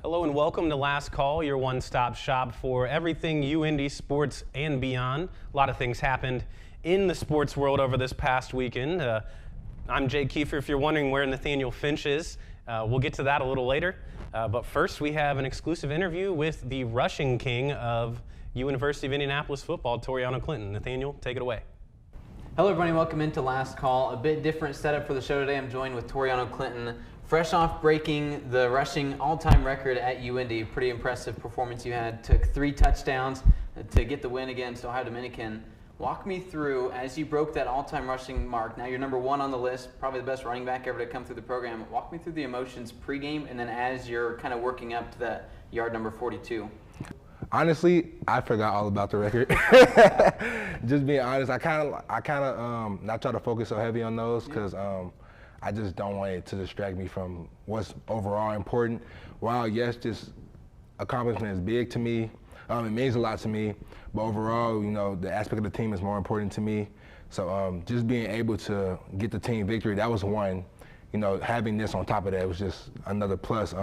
Hello and welcome to Last Call, your one-stop shop for everything UIndy sports and beyond. A lot of things happened in the sports world over this past weekend. I'm Jay Keefer. If you're wondering where Nathaniel Finch is, we'll get to that a little later. But first, we have an exclusive interview with the rushing king of University of Indianapolis football, Toriano Clinton. Nathaniel, take it away. Hello, everybody. Welcome into Last Call. A bit different setup for the show today. I'm joined with Toriano Clinton, fresh off breaking the rushing all-time record at UIndy. Pretty impressive performance you had. Took 3 touchdowns to get the win against Ohio Dominican. Walk me through, as you broke that all-time rushing mark, now you're number 1 on the list, probably the best running back ever to come through the program. Walk me through the emotions pregame and then as you're kind of working up to that yard number 42. Honestly, I forgot all about the record. Just being honest, I kind of not try to focus so heavy on those because I just don't want it to distract me from what's overall important. While yes, this accomplishment is big to me, it means a lot to me, but overall, you know, the aspect of the team is more important to me. So just being able to get the team victory, that was one. You know, having this on top of that was just another plus.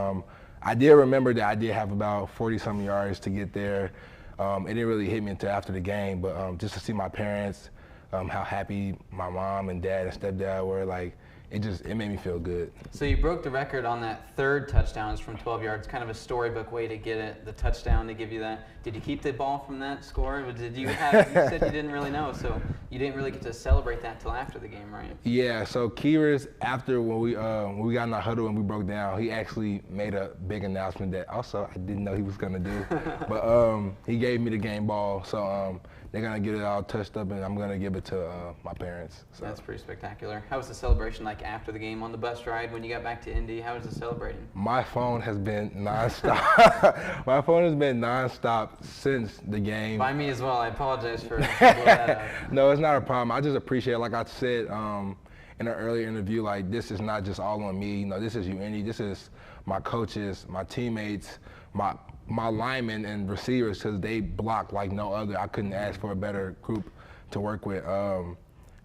I did remember that I did have about 40-something yards to get there. It didn't really hit me until after the game, but just to see my parents, how happy my mom and dad and stepdad were, like, it made me feel good. So you broke the record on that 3rd touchdown from 12 yards, kind of a storybook way to get it, the touchdown to give you that. Did you keep the ball from that score? Or did you have, you said you didn't really know, so you didn't really get to celebrate that till after the game, right? Yeah, so Keefer's, after when we got in our huddle and we broke down, he actually made a big announcement that also I didn't know he was gonna do. But he gave me the game ball, so they're gonna get it all touched up and I'm gonna give it to my parents. So. That's pretty spectacular. How was the celebration like after the game on the bus ride when you got back to Indy? How was it celebrating? My phone has been nonstop. My phone has been nonstop since the game. By me as well. I apologize for blowing that out. No, it's not a problem. I just appreciate it. Like I said in an earlier interview, like this is not just all on me. You know, this is UIndy. This is my coaches, my teammates, my linemen and receivers, because they block like no other. I couldn't ask for a better group to work with.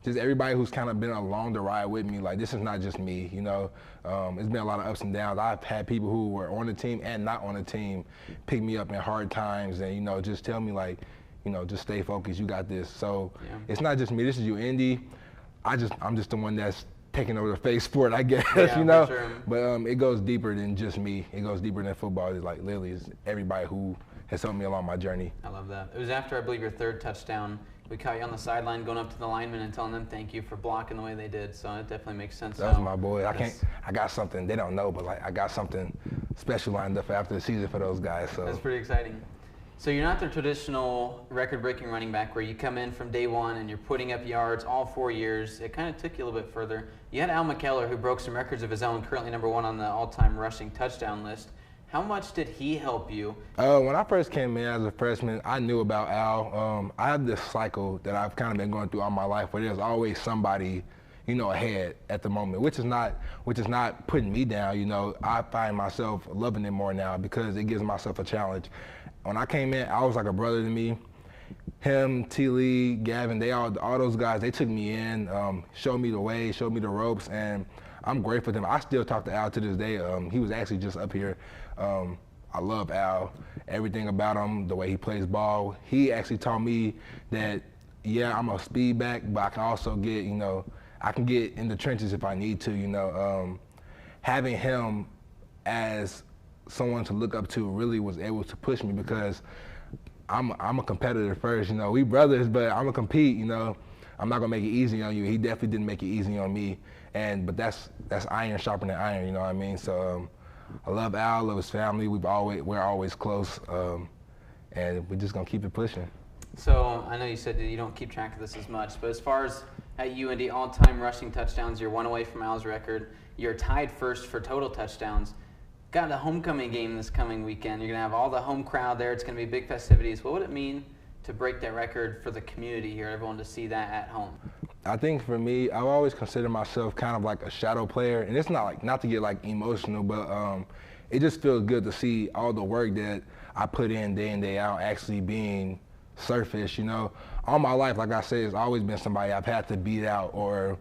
Just everybody who's kind of been along the ride with me. Like, this is not just me, you know. It's been a lot of ups and downs. I've had people who were on the team and not on the team pick me up in hard times and, you know, just tell me, like, you know, just stay focused. You got this. So It's not just me. This is UIndy. I'm just the one that's taking over the face sport, I guess, you know. Sure. But it goes deeper than just me. It goes deeper than football. It's like literally it's everybody who has helped me along my journey. I love that. It was after, I believe, your 3rd touchdown. We caught you on the sideline going up to the linemen and telling them thank you for blocking the way they did. So it definitely makes sense. That was my boy. I got something they don't know, but like I got something special lined up after the season for those guys. So that's pretty exciting. So you're not the traditional record-breaking running back where you come in from day 1 and you're putting up yards all 4 years. It kind of took you a little bit further. You had Al McKellar, who broke some records of his own, currently number 1 on the all-time rushing touchdown list. How much did he help you? When I first came in as a freshman, I knew about Al. I have this cycle that I've kind of been going through all my life where there's always somebody, you know, ahead at the moment, which is not putting me down. You know, I find myself loving it more now because it gives myself a challenge. When I came in, Al was like a brother to me. Him, T. Lee, Gavin, all those guys, they took me in, showed me the way, showed me the ropes, and I'm grateful for them. I still talk to Al to this day. He was actually just up here. I love Al, everything about him, the way he plays ball. He actually taught me that, yeah, I'm a speed back, but I can also get, you know, I can get in the trenches if I need to, you know. Having him as someone to look up to really was able to push me because I'm a competitor first, you know. We brothers, but I'm gonna compete, you know. I'm not gonna make it easy on you. He definitely didn't make it easy on me, but that's iron sharpening iron, you know what I mean? So I love Al, love his family. We're always close, and we're just gonna keep it pushing. So I know you said that you don't keep track of this as much, but as far as at UIndy all-time rushing touchdowns, you're 1 away from Al's record. You're tied first for total touchdowns. Got a homecoming game this coming weekend. You're gonna have all the home crowd there. It's gonna be big festivities. What would it mean to break that record for the community here, everyone to see that at home? I think for me, I've always considered myself kind of like a shadow player, and it's not to get like emotional, but it just feels good to see all the work that I put in day out actually being surfaced. You know, all my life, like I said, it's always been somebody I've had to beat out or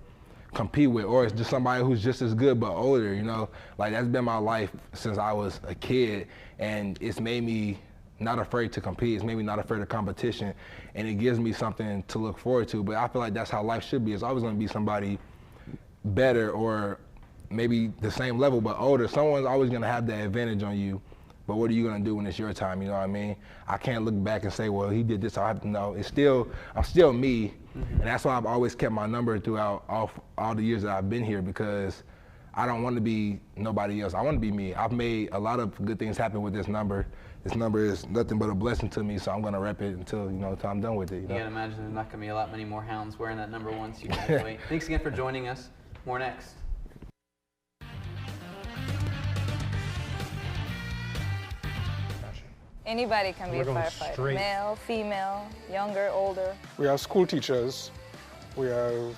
compete with, or it's just somebody who's just as good but older, you know. Like, that's been my life since I was a kid, and it's made me not afraid to compete. It's made me not afraid of competition, and it gives me something to look forward to. But I feel like that's how life should be. It's always going to be somebody better or maybe the same level but older. Someone's always going to have that advantage on you. But what are you going to do when it's your time? You know what I mean? I can't look back and say, well, he did this. I have to know. I'm still me. And that's why I've always kept my number throughout all the years that I've been here, because I don't want to be nobody else. I want to be me. I've made a lot of good things happen with this number. This number is nothing but a blessing to me, so I'm going to rep it until I'm done with it. You know? You can imagine there's not going to be a lot many more Hounds wearing that number once you graduate. Thanks again for joining us. More next. Anybody can be a firefighter. Male, female, younger, older. We have school teachers. We have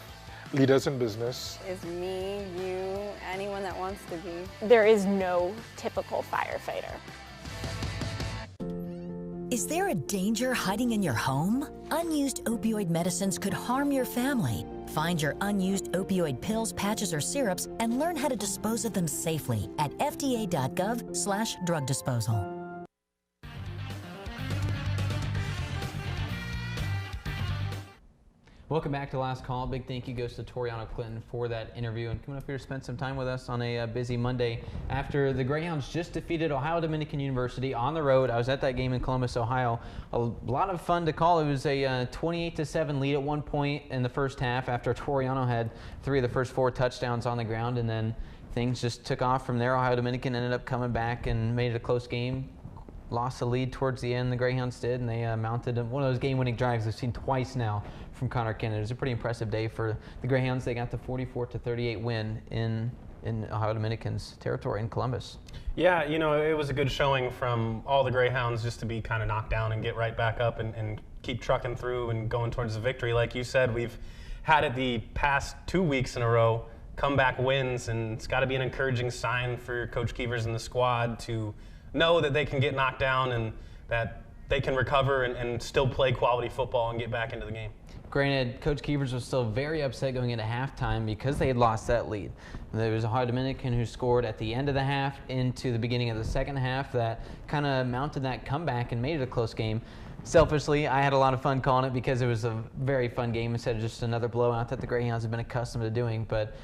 leaders in business. Is me, you, anyone that wants to be. There is no typical firefighter. Is there a danger hiding in your home? Unused opioid medicines could harm your family. Find your unused opioid pills, patches, or syrups and learn how to dispose of them safely at fda.gov/drug disposal. Welcome back to Last Call. Big thank you goes to Toriano Clinton for that interview and coming up here to spend some time with us on a busy Monday after the Greyhounds just defeated Ohio Dominican University on the road. I was at that game in Columbus, Ohio. A lot of fun to call. It was a 28-7 lead at one point in the first half after Toriano had 3 of the first 4 touchdowns on the ground, and then things just took off from there. Ohio Dominican ended up coming back and made it a close game. Lost the lead towards the end, the Greyhounds did, and they mounted one of those game-winning drives we've seen twice now from Connor Kennedy. It was a pretty impressive day for the Greyhounds. They got the 44-38 win in Ohio Dominican's territory in Columbus. Yeah, it was a good showing from all the Greyhounds just to be kind of knocked down and get right back up and keep trucking through and going towards the victory. Like you said, we've had it the past 2 weeks in a row, comeback wins, and it's got to be an encouraging sign for Coach Keevers and the squad to know that they can get knocked down and that they can recover and still play quality football and get back into the game. Granted, Coach Keevers was still very upset going into halftime because they had lost that lead. There was a Ohio Dominican who scored at the end of the half into the beginning of the second half that kind of mounted that comeback and made it a close game. Selfishly, I had a lot of fun calling it because it was a very fun game instead of just another blowout that the Greyhounds have been accustomed to doing. But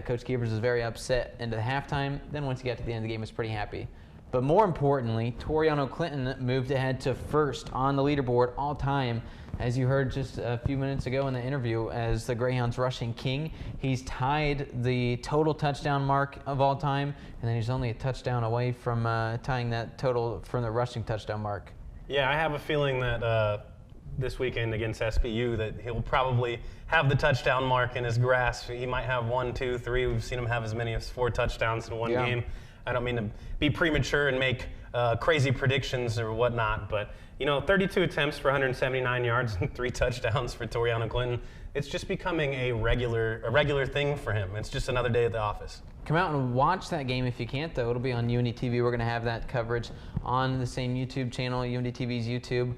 Coach Keevers was very upset into the halftime. Then once he got to the end of the game, he was pretty happy. But more importantly, Toriano Clinton moved ahead to first on the leaderboard all time. As you heard just a few minutes ago in the interview, as the Greyhounds rushing king, he's tied the total touchdown mark of all time, and then he's only a touchdown away from tying that total from the rushing touchdown mark. Yeah, I have a feeling that this weekend against SBU that he'll probably have the touchdown mark in his grasp. He might have 1, 2, 3. We've seen him have as many as 4 touchdowns in one game. I don't mean to be premature and make crazy predictions or whatnot, but 32 attempts for 179 yards and 3 touchdowns for Toriano Clinton. It's just becoming a regular thing for him. It's just another day at the office. Come out and watch that game if you can't, though. It'll be on UIndy TV. We're going to have that coverage on the same YouTube channel, UIndy TV's YouTube.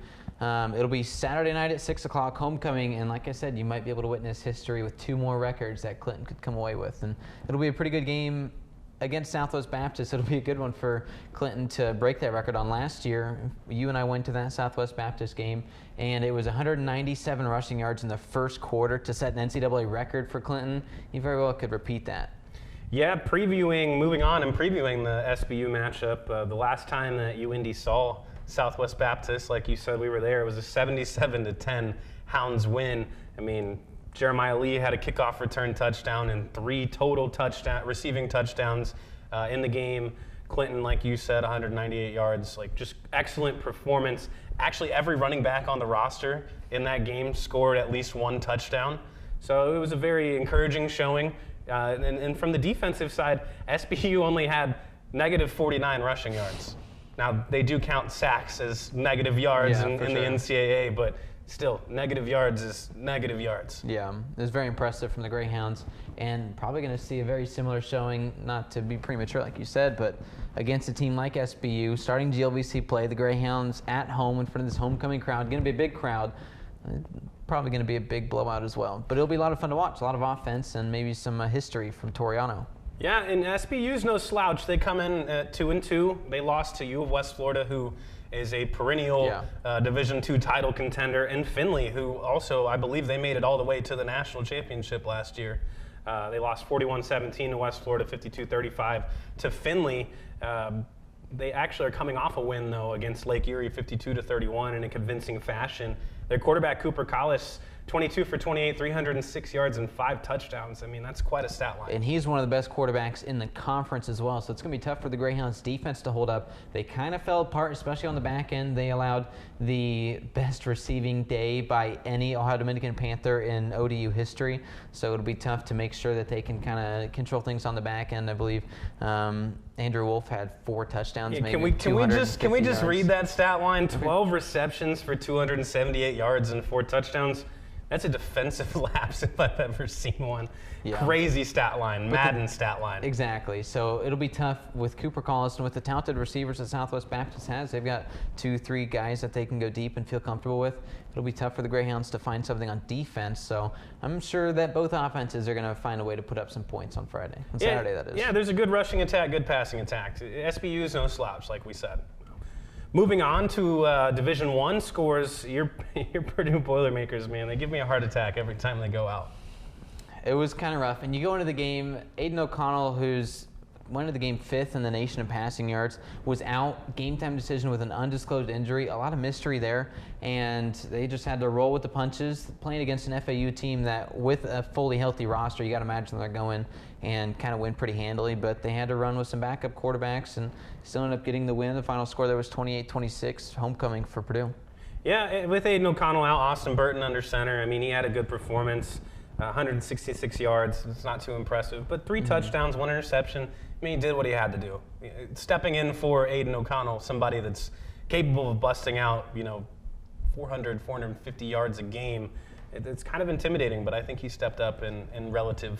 It'll be Saturday night at 6 o'clock, homecoming, and like I said, you might be able to witness history with 2 more records that Clinton could come away with. And it'll be a pretty good game against Southwest Baptist. It'll be a good one for Clinton to break that record on. Last year, you and I went to that Southwest Baptist game, and it was 197 rushing yards in the first quarter to set an NCAA record for Clinton. He very well could repeat that. Yeah, moving on and previewing the SBU matchup, the last time that UIndy saw Southwest Baptist, like you said, we were there. It was a 77-10 Hounds win. I mean, Jeremiah Lee had a kickoff return touchdown and 3 total receiving touchdowns in the game. Clinton, like you said, 198 yards, like just excellent performance. Actually, every running back on the roster in that game scored at least 1 touchdown. So it was a very encouraging showing. And from the defensive side, SBU only had negative 49 rushing yards. Now, they do count sacks as negative yards in the NCAA, but still, negative yards is negative yards. Yeah, it was very impressive from the Greyhounds, and probably going to see a very similar showing, not to be premature like you said, but against a team like SBU, starting GLVC play, the Greyhounds at home in front of this homecoming crowd, going to be a big crowd. Probably going to be a big blowout as well. But it'll be a lot of fun to watch, a lot of offense, and maybe some history from Toriano. Yeah, and SBU's no slouch. They come in at 2-2. They lost to U of West Florida, who is a perennial Division II title contender, and Findlay, who also, I believe they made it all the way to the national championship last year. They lost 41-17 to West Florida, 52-35 to Findlay. They actually are coming off a win, though, against Lake Erie, 52-31 in a convincing fashion. Their quarterback, Cooper Collis, 22 for 28, 306 yards and 5 touchdowns. I mean, that's quite a stat line. And he's one of the best quarterbacks in the conference as well, so it's going to be tough for the Greyhounds defense to hold up. They kind of fell apart, especially on the back end. They allowed the best receiving day by any Ohio Dominican Panther in ODU history, so it'll be tough to make sure that they can kind of control things on the back end. I believe Andrew Wolf had 4 touchdowns. Yeah, maybe can we just read that stat line? 12 Okay. receptions for 278 yards and 4 touchdowns. That's a defensive lapse if I've ever seen one. Yeah. Crazy stat line, Madden stat line. Exactly. So it'll be tough with Cooper Collis and with the talented receivers that Southwest Baptist has. They've got 2-3 guys that they can go deep and feel comfortable with. It'll be tough for the Greyhounds to find something on defense. So I'm sure that both offenses are going to find a way to put up some points on Friday. On Saturday, that is. Yeah, there's a good rushing attack, good passing attack. SBU is no slouch, like we said. Moving on to Division I scores, your Purdue Boilermakers, man, they give me a heart attack every time they go out. It was kind of rough. And you go into the game, Aiden O'Connell, who's went into the game 5th in the nation in passing yards, was out, game time decision with an undisclosed injury. A lot of mystery there, and they just had to roll with the punches, playing against an FAU team that, with a fully healthy roster, you got to imagine they're going and kind of win pretty handily, but they had to run with some backup quarterbacks and still ended up getting the win. The final score there was 28-26, homecoming for Purdue. Yeah, with Aiden O'Connell out, Austin Burton under center. I mean, he had a good performance, 166 yards. It's not too impressive, but 3 touchdowns, 1 interception. I mean, he did what he had to do. Stepping in for Aiden O'Connell, somebody that's capable of busting out, 400, 450 yards a game. It's kind of intimidating, but I think he stepped up in relative.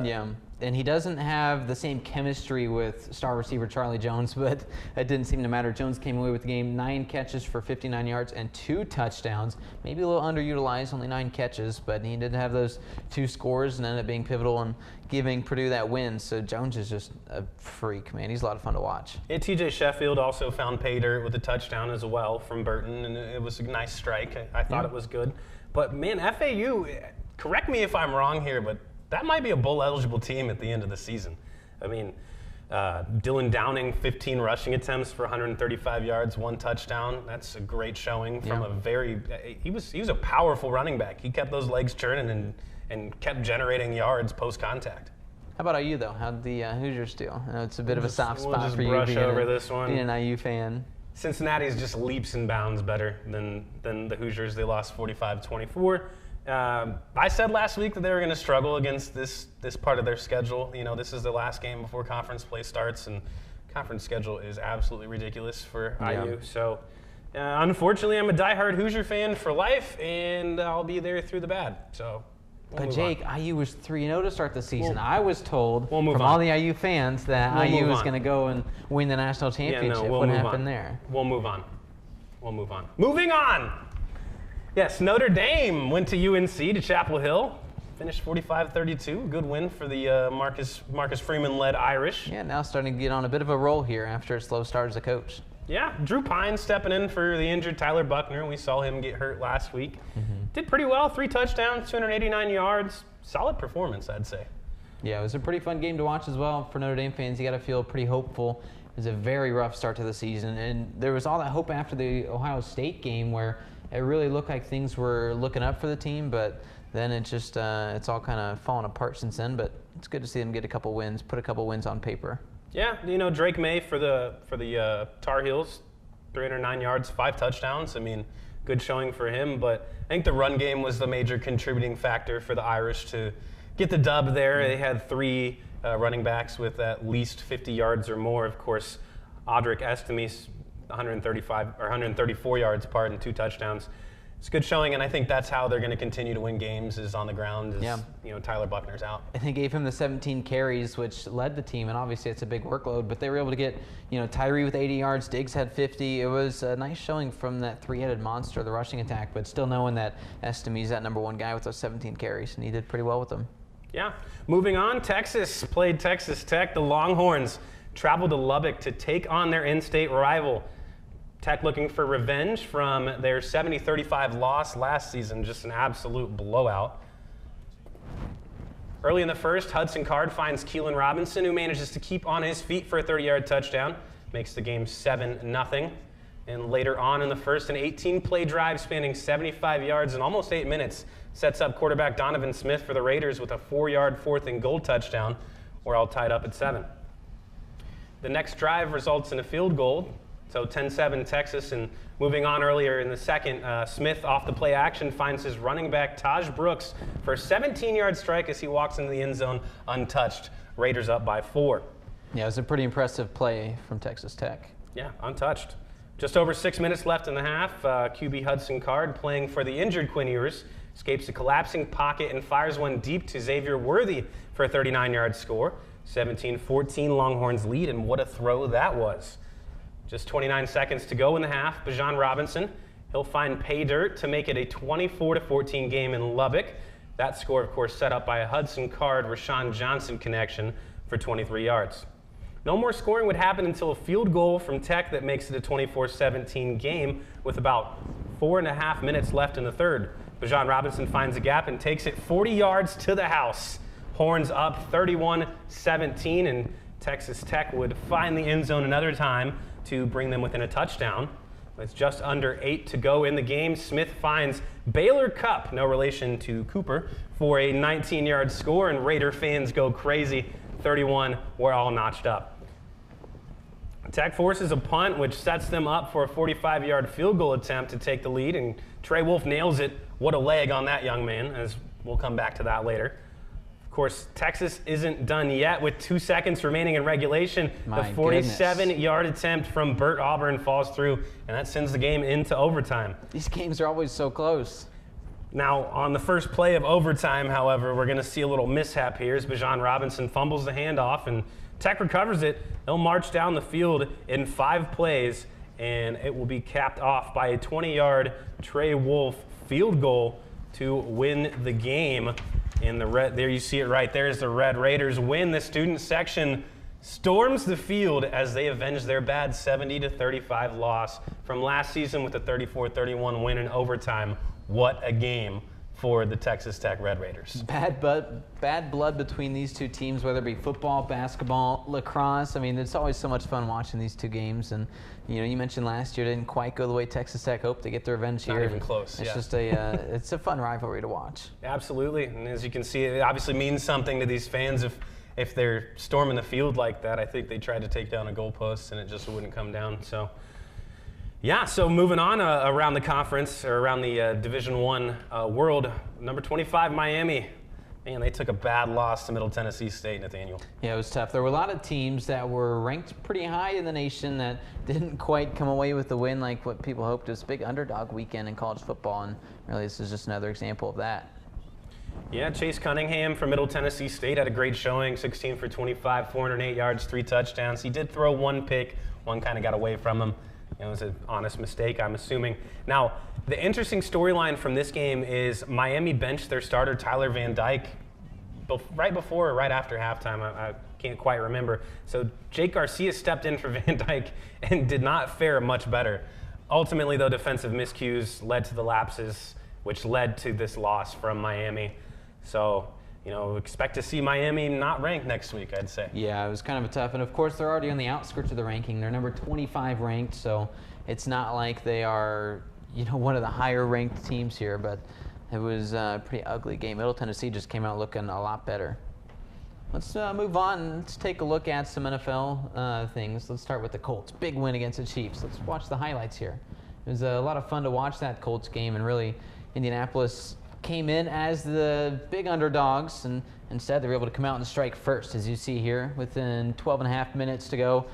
Yeah, and he doesn't have the same chemistry with star receiver Charlie Jones, but it didn't seem to matter. Jones came away with the game, 9 catches for 59 yards and 2 touchdowns. Maybe a little underutilized, only 9 catches, but he did have those 2 scores and ended up being pivotal in giving Purdue that win. So Jones is just a freak, man. He's a lot of fun to watch. Yeah, TJ Sheffield also found pay dirt with a touchdown as well from Burton, and it was a nice strike. I thought it was good. But, man, FAU, correct me if I'm wrong here, but that might be a bowl-eligible team at the end of the season. I mean, Dylan Downing, 15 rushing attempts for 135 yards, 1 touchdown. That's a great showing from a very he was a powerful running back. He kept those legs churning and kept generating yards post-contact. How about IU, though? How'd the Hoosiers do? I know it's a bit of a soft spot for you brush over this one. being an IU fan. Cincinnati's just leaps and bounds better than the Hoosiers. They lost 45-24. I said last week that they were going to struggle against this part of their schedule. This is the last game before conference play starts, and conference schedule is absolutely ridiculous for IU. So, unfortunately, I'm a diehard Hoosier fan for life, and I'll be there through the bad. So, but Jake, IU was 3-0 to start the season. I was told from on. all the IU fans that IU was going to go and win the national championship. What happened there? We'll move on. Moving on! Yes, Notre Dame went to UNC, to Chapel Hill, finished 45-32. Good win for the Marcus Freeman-led Irish. Yeah, now starting to get on a bit of a roll here after a slow start as a coach. Yeah, Drew Pine stepping in for the injured Tyler Buckner. We saw him get hurt last week. Did pretty well, 3 touchdowns, 289 yards. Solid performance, I'd say. Yeah, it was a pretty fun game to watch as well. For Notre Dame fans, you got to feel pretty hopeful. It was a very rough start to the season, and there was all that hope after the Ohio State game where it really looked like things were looking up for the team, but then it just it's all kind of fallen apart since then. But it's good to see them get a couple wins, put a couple wins on paper. Yeah, Drake May for the Tar Heels, 309 yards, 5 touchdowns. I mean, good showing for him. But I think the run game was the major contributing factor for the Irish to get the dub there. They had 3 running backs with at least 50 yards or more. Of course, Audric Estemis, 134 yards apart and 2 touchdowns. It's a good showing, and I think that's how they're going to continue to win games is on the ground. Yeah. Tyler Buckner's out. And they gave him the 17 carries, which led the team, and obviously it's a big workload, but they were able to get, Tyree with 80 yards, Diggs had 50. It was a nice showing from that three-headed monster, the rushing attack, but still knowing that Estimi's that #1 guy with those 17 carries, and he did pretty well with them. Yeah. Moving on, Texas played Texas Tech. The Longhorns traveled to Lubbock to take on their in-state rival. Tech looking for revenge from their 70-35 loss last season, just an absolute blowout. Early in the first, Hudson Card finds Keelan Robinson, who manages to keep on his feet for a 30-yard touchdown, makes the game 7-0. And later on in the first, an 18-play drive spanning 75 yards in almost 8 minutes sets up quarterback Donovan Smith for the Raiders with a 4-yard 4th-and-goal touchdown. We're all tied up at 7. The next drive results in a field goal. So 10-7 Texas, and moving on earlier in the second, Smith off the play action finds his running back Taj Brooks for a 17-yard strike as he walks into the end zone untouched. Raiders up by 4. Yeah, it was a pretty impressive play from Texas Tech. Yeah, untouched. Just over 6 minutes left in the half. QB Hudson Card, playing for the injured Quinn Ewers, escapes a collapsing pocket and fires one deep to Xavier Worthy for a 39-yard score. 17-14 Longhorns lead, and what a throw that was. Just 29 seconds to go in the half. Bijan Robinson, he'll find pay dirt to make it a 24-14 game in Lubbock. That score, of course, set up by a Hudson Card Rashawn Johnson connection for 23 yards. No more scoring would happen until a field goal from Tech that makes it a 24-17 game with about 4.5 minutes left in the third. Bijan Robinson finds a gap and takes it 40 yards to the house. Horns up 31-17, and Texas Tech would find the end zone another time to bring them within a touchdown. With just under 8 to go in the game, Smith finds Baylor Cupp, no relation to Cooper, for a 19-yard score, and Raider fans go crazy. 31, we're all notched up. Tech forces a punt, which sets them up for a 45-yard field goal attempt to take the lead, and Trey Wolf nails it. What a leg on that young man, as we'll come back to that later. Of course, Texas isn't done yet with 2 seconds remaining in regulation. The 47-yard attempt from Burt Auburn falls through, and that sends the game into overtime. These games are always so close. Now, on the first play of overtime, however, we're going to see a little mishap here as Bijan Robinson fumbles the handoff, and Tech recovers it. They'll march down the field in 5 plays, and it will be capped off by a 20-yard Trey Wolf field goal to win the game. In the red, there you see it right there, as the Red Raiders win. The student section storms the field as they avenge their bad 70-35 loss from last season with a 34-31 win in overtime. What a game for the Texas Tech Red Raiders. Bad blood between these two teams, whether it be football, basketball, lacrosse. I mean, it's always so much fun watching these two games. And you mentioned last year didn't quite go the way Texas Tech hoped to get their revenge here. Not even close. It's just it's a fun rivalry to watch. Absolutely, and as you can see, it obviously means something to these fans if they're storming the field like that. I think they tried to take down a goalpost and it just wouldn't come down. So. Yeah, so moving on around the conference, or around the Division I world, number 25, Miami. Man, they took a bad loss to Middle Tennessee State, Nathaniel. Yeah, it was tough. There were a lot of teams that were ranked pretty high in the nation that didn't quite come away with the win like what people hoped. It was a big underdog weekend in college football, and really this is just another example of that. Yeah, Chase Cunningham from Middle Tennessee State had a great showing, 16 for 25, 408 yards, 3 touchdowns. He did throw 1 pick. One kind of got away from him. It was an honest mistake, I'm assuming. Now, the interesting storyline from this game is Miami benched their starter, Tyler Van Dyke, right before or right after halftime. I can't quite remember. So Jake Garcia stepped in for Van Dyke and did not fare much better. Ultimately, though, defensive miscues led to the lapses, which led to this loss from Miami. So, expect to see Miami not ranked next week, I'd say. Yeah, it was kind of a tough, and of course they're already on the outskirts of the ranking. They're number 25 ranked, so it's not like they are, one of the higher ranked teams here, but it was a pretty ugly game. Middle Tennessee just came out looking a lot better. Let's move on. Let's take a look at some NFL things. Let's start with the Colts. Big win against the Chiefs. Let's watch the highlights here. It was a lot of fun to watch that Colts game, and really Indianapolis came in as the big underdogs, and instead they were able to come out and strike first, as you see here. Within 12.5 minutes to go,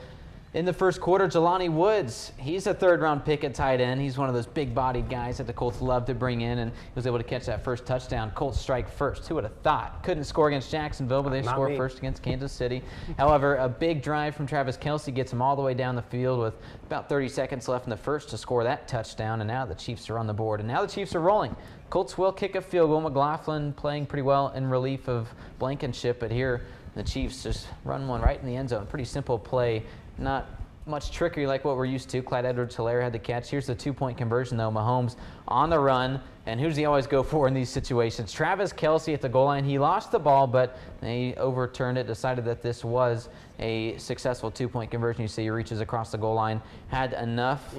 In the first quarter, Jelani Woods, he's a third-round pick at tight end. He's one of those big-bodied guys that the Colts love to bring in, and he was able to catch that first touchdown. Colts strike first. Who would have thought? Couldn't score against Jacksonville, but they score first against Kansas City. However, a big drive from Travis Kelce gets him all the way down the field with about 30 seconds left in the first to score that touchdown, and now the Chiefs are on the board. And now the Chiefs are rolling. Colts will kick a field goal. McLaughlin playing pretty well in relief of Blankenship, but here the Chiefs just run one right in the end zone. Pretty simple play. Not much trickery like what we're used to. Clyde Edwards-Helaire had the catch. Here's the two-point conversion, though. Mahomes on the run. And who does he always go for in these situations? Travis Kelce at the goal line. He lost the ball, but they overturned it, decided that this was a successful two-point conversion. You see he reaches across the goal line. Had enough.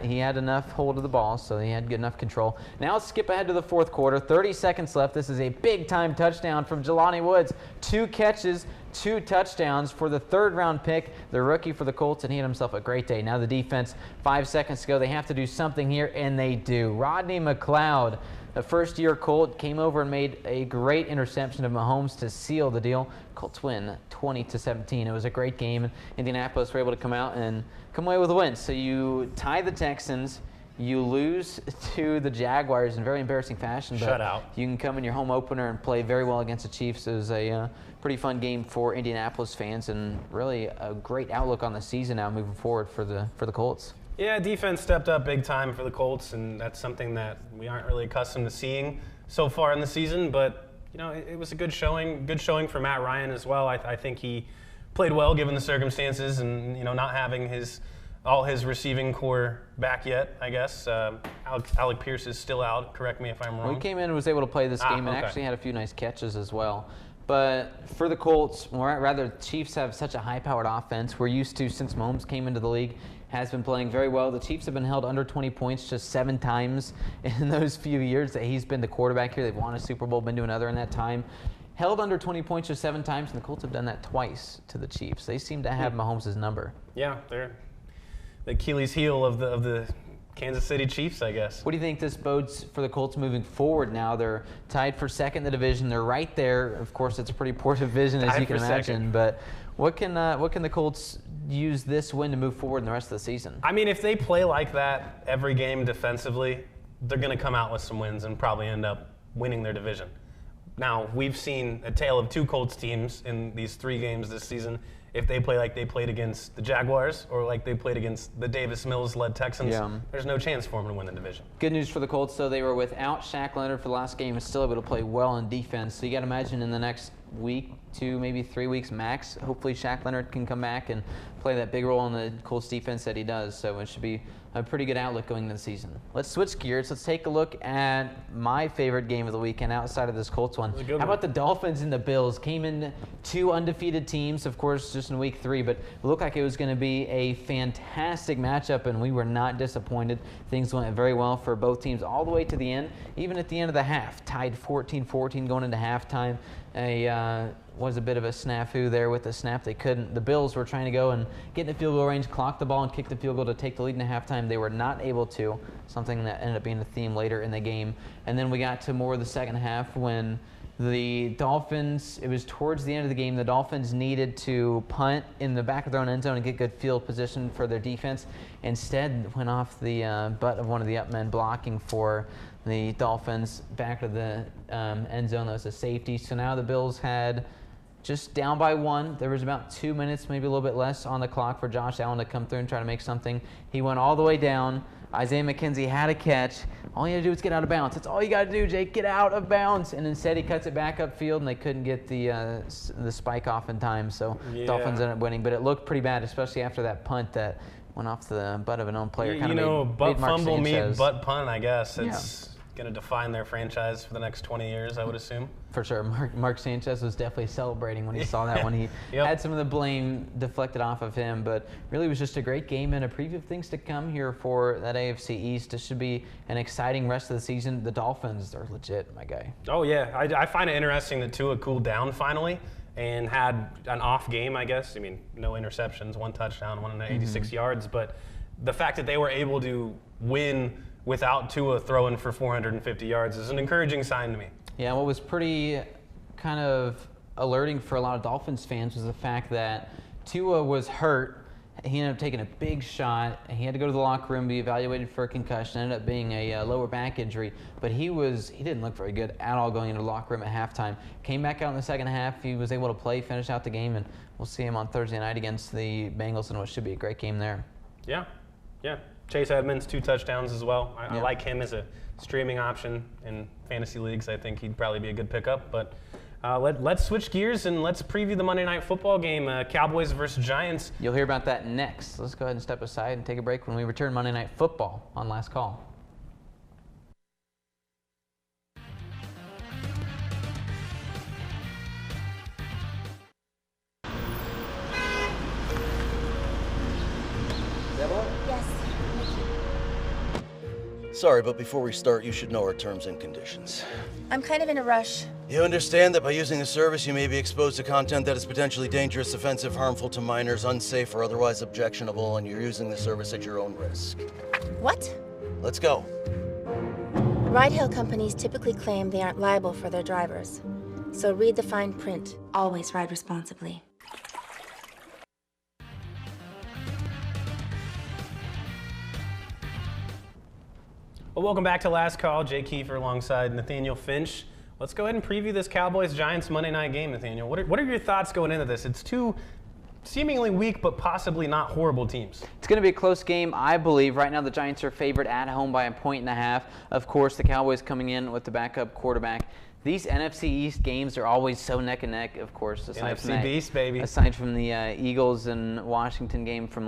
He had enough hold of the ball, so he had good enough control. Now let's skip ahead to the fourth quarter. 30 seconds left. This is a big-time touchdown from Jelani Woods. 2 catches, 2 touchdowns for the third-round pick, the rookie for the Colts, and he had himself a great day. Now the defense, 5 seconds to go. They have to do something here, and they do. Rodney McLeod, a first-year Colt, came over and made a great interception of Mahomes to seal the deal. Colts win 20-17. It was a great game. Indianapolis were able to come out and come away with a win. So you tie the Texans. You lose to the Jaguars in very embarrassing fashion. But Shutout. You can come in your home opener and play very well against the Chiefs. It was a pretty fun game for Indianapolis fans, and really a great outlook on the season now moving forward for the Colts. Yeah, defense stepped up big time for the Colts, and that's something that we aren't really accustomed to seeing so far in the season. But you know, it was a good showing for Matt Ryan as well. I think he played well given the circumstances, and you know, not having all his receiving core back yet, I guess. Alec Pierce is still out. Correct me if I'm wrong. He came in and was able to play this game and actually had a few nice catches as well. But for the Colts, or rather, the Chiefs have such a high-powered offense. We're used to, since Mahomes came into the league, has been playing very well. The Chiefs have been held under 20 points just 7 times in those few years that he's been the quarterback here. They've won a Super Bowl, been to another in that time. Held under 20 points just 7 times, and the Colts have done that twice to the Chiefs. They seem to have Mahomes' number. Yeah, they're the Achilles heel of the Kansas City Chiefs, I guess. What do you think this bodes for the Colts moving forward now? They're tied for second in the division. They're right there. Of course, it's a pretty poor division, as you can imagine. Second. But what can the Colts use this win to move forward in the rest of the season? I mean, if they play like that every game defensively, they're going to come out with some wins and probably end up winning their division. Now, we've seen a tale of 2 Colts teams in these 3 games this season. If they play like they played against the Jaguars or like they played against the Davis Mills-led Texans, there's no chance for them to win the division. Good news for the Colts, though. They were without Shaq Leonard for the last game and still able to play well in defense. So you got to imagine in the next week, 2, maybe 3 weeks max, hopefully Shaq Leonard can come back and play that big role in the Colts defense that he does. So it should be a pretty good outlook going into the season. Let's switch gears. Let's take a look at my favorite game of the weekend outside of this Colts one. How about the Dolphins and the Bills? Came in 2 undefeated teams, of course, just in week 3, but it looked like it was going to be a fantastic matchup, and we were not disappointed. Things went very well for both teams all the way to the end, even at the end of the half. Tied 14-14 going into halftime. Was a bit of a snafu there with the snap. The Bills were trying to go and get in the field goal range, clock the ball, and kick the field goal to take the lead in the halftime. They were not able to, something that ended up being a theme later in the game. And then we got to more of the second half when the Dolphins, it was towards the end of the game, the Dolphins needed to punt in the back of their own end zone and get good field position for their defense. Instead, went off the butt of one of the up men blocking for the Dolphins back of the end zone. That was a safety. So now the Bills had just down by 1. There was about 2 minutes, maybe a little bit less on the clock for Josh Allen to come through and try to make something. He went all the way down. Isaiah McKenzie had a catch. All you had to do was get out of bounds. That's all you got to do, Jake. Get out of bounds. And instead, he cuts it back upfield, and they couldn't get the spike off in time. So Dolphins ended up winning. But it looked pretty bad, especially after that punt that went off the butt of an own player. Butt fumble, butt punt, I guess. It's going to define their franchise for the next 20 years, I would assume. For sure. Mark Sanchez was definitely celebrating when he saw that one. He had some of the blame deflected off of him, but really it was just a great game and a preview of things to come here for that AFC East. This should be an exciting rest of the season. The Dolphins are legit, my guy. Oh, yeah. I find it interesting that Tua cooled down finally and had an off game, I guess. I mean, no interceptions, 1 touchdown, 186 yards, but the fact that they were able to win without Tua throwing for 450 yards is an encouraging sign to me. Yeah, what was pretty kind of alerting for a lot of Dolphins fans was the fact that Tua was hurt He ended up taking a big shot. He had to go to the locker room, be evaluated for a concussion. Ended up being a lower back injury, but he didn't look very good at all going into the locker room at halftime. Came back out in the second half. He was able to play, finish out the game, and we'll see him on Thursday night against the Bengals in what should be a great game there. Yeah. Chase Edmonds, 2 touchdowns as well. I like him as a streaming option in fantasy leagues. I think he'd probably be a good pickup, but let's switch gears and let's preview the Monday Night Football game, Cowboys versus Giants. You'll hear about that next. Let's go ahead and step aside and take a break when we return Monday Night Football on Last Call. Sorry, but before we start, you should know our terms and conditions. I'm kind of in a rush. You understand that by using the service, you may be exposed to content that is potentially dangerous, offensive, harmful to minors, unsafe, or otherwise objectionable, and you're using the service at your own risk. What? Let's go. Ride-hail companies typically claim they aren't liable for their drivers. So read the fine print. Always ride responsibly. Well, welcome back to Last Call. Jay Keefer alongside Nathaniel Finch. Let's go ahead and preview this Cowboys-Giants Monday night game, Nathaniel. What are your thoughts going into this? It's 2 seemingly weak but possibly not horrible teams. It's going to be a close game, I believe. Right now the Giants are favored at home by 1.5 points. Of course, the Cowboys coming in with the backup quarterback. These NFC East games are always so neck and neck, of course. NFC Beast, baby. Aside from the Eagles and Washington game from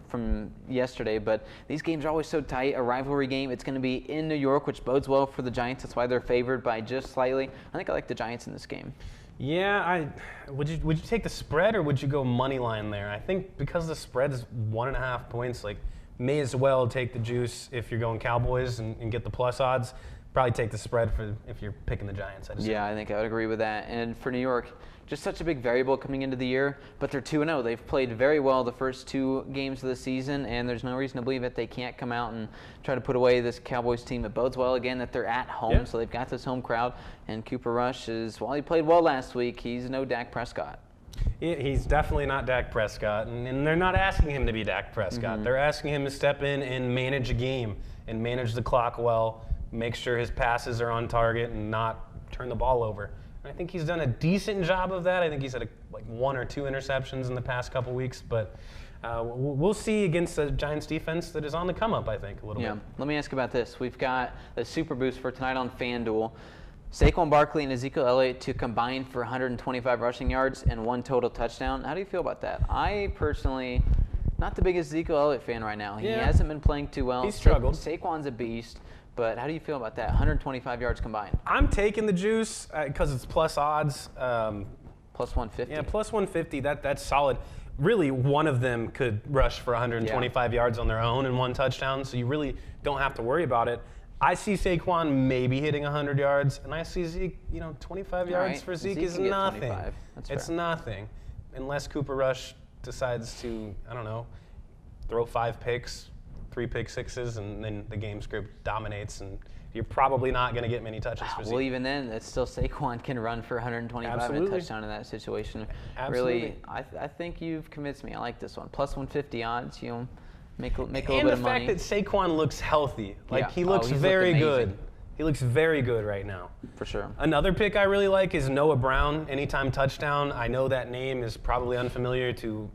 from yesterday, but these games are always so tight. A rivalry game. It's going to be in New York, which bodes well for the Giants. That's why they're favored by just slightly. I think I like the Giants in this game. Yeah, would you take the spread or would you go money line there? I think because the spread is 1.5 points, like may as well take the juice if you're going Cowboys and get the plus odds. Probably take the spread if you're picking the Giants. Yeah, I think I would agree with that. And for New York, just such a big variable coming into the year, but they're 2-0. They've played very well the first 2 games of the season, and there's no reason to believe that they can't come out and try to put away this Cowboys team. It bodes well, again, that they're at home, so they've got this home crowd. And Cooper Rush while he played well last week, he's no Dak Prescott. He's definitely not Dak Prescott, and they're not asking him to be Dak Prescott. Mm-hmm. They're asking him to step in and manage a game and manage the clock well, make sure his passes are on target and not turn the ball over. And I think he's done a decent job of that. I think he's had like 1 or 2 interceptions in the past couple weeks, but we'll see against the Giants defense that is on the come up, I think, a little bit. Let me ask about this. We've got the Super Boost for tonight on FanDuel. Saquon Barkley and Ezekiel Elliott to combine for 125 rushing yards and 1 total touchdown. How do you feel about that? I personally, not the biggest Ezekiel Elliott fan right now. He hasn't been playing too well. He's struggled. Saquon's a beast. But how do you feel about that? 125 yards combined. I'm taking the juice because it's plus odds. Plus 150. Yeah, plus 150. That's solid. Really, one of them could rush for 125 yards on their own and 1 touchdown, so you really don't have to worry about it. I see Saquon maybe hitting 100 yards, and I see Zeke, 25 yards for Zeke is nothing. It's nothing. Unless Cooper Rush decides to, I don't know, throw 5 picks, 3 pick sixes, and then the game script dominates, and you're probably not going to get many touches for Zeke. Well, even then, it's still Saquon can run for 125 and a touchdown in that situation. Absolutely. Really, I think you've convinced me. I like this one. Plus 150 odds, make a little bit of money. And the fact that Saquon looks healthy. He looks very good. He looks very good right now. For sure. Another pick I really like is Noah Brown, anytime touchdown. I know that name is probably unfamiliar to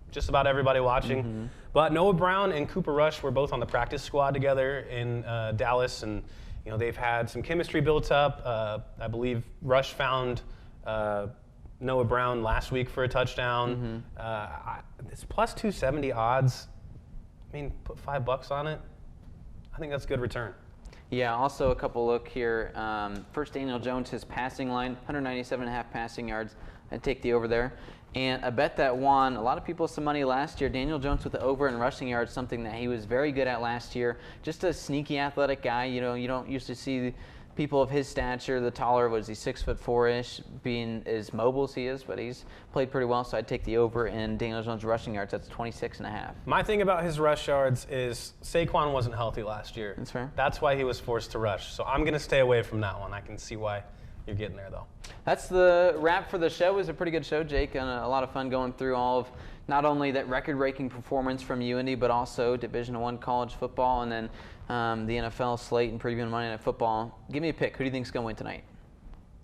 just about everybody watching. Mm-hmm. But Noah Brown and Cooper Rush were both on the practice squad together in Dallas, and they've had some chemistry built up. I believe Rush found Noah Brown last week for a touchdown. Mm-hmm. It's plus 270 odds. I mean, put $5 on it. I think that's a good return. Yeah, also a couple look here. First, Daniel Jones, his passing line, 197.5 passing yards. I'd take the over there. And a bet that won a lot of people some money last year. Daniel Jones with the over in rushing yards, something that he was very good at last year. Just a sneaky athletic guy. You don't usually see people of his stature, the taller, 6'4"-ish, being as mobile as he is, but he's played pretty well, so I'd take the over in Daniel Jones rushing yards. That's 26.5. My thing about his rush yards is Saquon wasn't healthy last year. That's fair. That's why he was forced to rush. So I'm going to stay away from that one. I can see why you're getting there, though. That's the wrap for the show. It was a pretty good show, Jake, and a lot of fun going through all of not only that record-breaking performance from UIndy, but also Division I college football, and then the NFL slate and previewing Monday Night Football. Give me a pick. Who do you think's going to win tonight?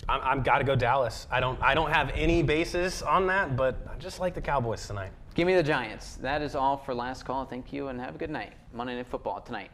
I've got to go Dallas. I don't have any basis on that, but I just like the Cowboys tonight. Give me the Giants. That is all for Last Call. Thank you, and have a good night. Monday Night Football tonight.